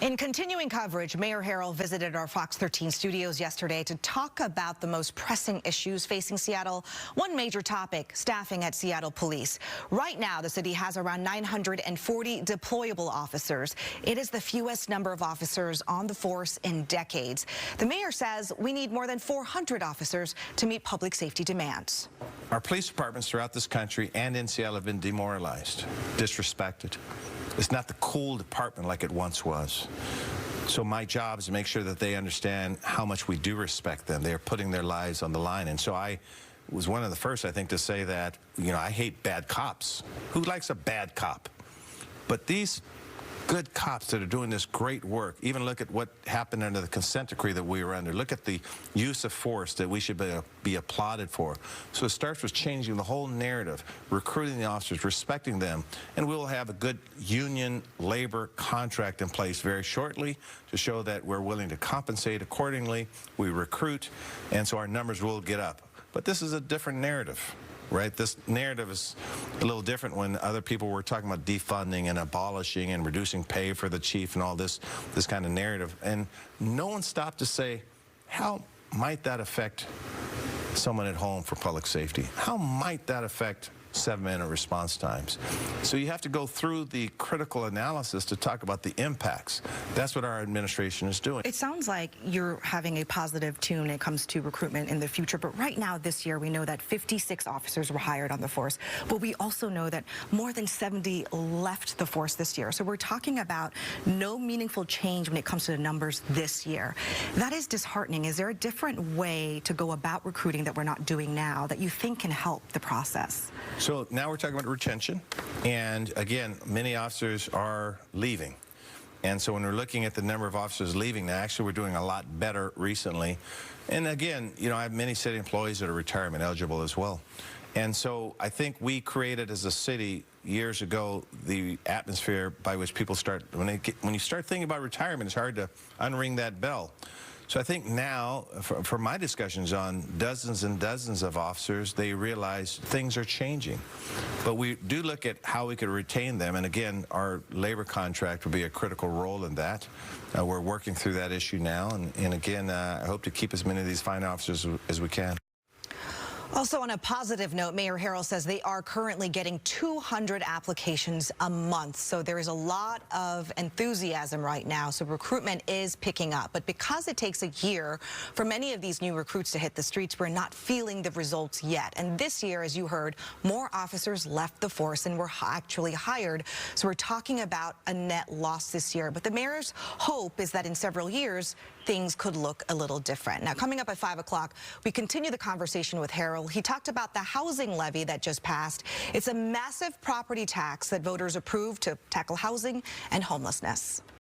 In continuing coverage, Mayor Harrell visited our Fox 13 studios yesterday to talk about the most pressing issues facing Seattle. One major topic, staffing at Seattle Police. Right now, the city has around 940 deployable officers. It is the fewest number of officers on the force in decades. The mayor says we need more than 400 officers to meet public safety demands. Our police departments throughout this country and in Seattle have been demoralized, disrespected. It's not the cool department like it once was. So my job is to make sure that they understand how much we do respect them. They're putting their lives on the line. And so I was one of the first, I think, to say that, I hate bad cops. Who likes a bad cop? But these good cops that are doing this great work, even look at what happened under the consent decree that we were under. Look at the use of force that we should be applauded for. So it starts with changing the whole narrative, recruiting the officers, respecting them, and we will have a good union labor contract in place very shortly to show that we're willing to compensate accordingly. We recruit, and so our numbers will get up. But this is a different narrative. Right? This narrative is a little different when other people were talking about defunding and abolishing and reducing pay for the chief and all this kind of narrative. And no one stopped to say, how might that affect someone at home for public safety? How might that affect 7-minute response times? So you have to go through the critical analysis to talk about the impacts. That's what our administration is doing. It sounds like you're having a positive tune when it comes to recruitment in the future, but right now this year we know that 56 officers were hired on the force, but we also know that more than 70 left the force this year. So we're talking about no meaningful change when it comes to the numbers this year. That is disheartening. Is there a different way to go about recruiting that we're not doing now that you think can help the process? So now we're talking about retention, and again, many officers are leaving. And so when we're looking at the number of officers leaving, now actually we're doing a lot better recently. And again, I have many city employees that are retirement eligible as well. And so I think we created as a city years ago the atmosphere by which people start, when you start thinking about retirement, it's hard to unring that bell. So I think now, for my discussions on dozens and dozens of officers, they realize things are changing. But we do look at how we could retain them, and again, our labor contract will be a critical role in that. We're working through that issue now, and again, I hope to keep as many of these fine officers as we can. Also, on a positive note, Mayor Harrell says they are currently getting 200 applications a month. So there is a lot of enthusiasm right now. So recruitment is picking up. But because it takes a year for many of these new recruits to hit the streets, we're not feeling the results yet. And this year, as you heard, more officers left the force and were actually hired. So we're talking about a net loss this year. But the mayor's hope is that in several years, things could look a little different. Now, coming up at 5 o'clock, we continue the conversation with Harrell. He talked about the housing levy that just passed. It's a massive property tax that voters approved to tackle housing and homelessness.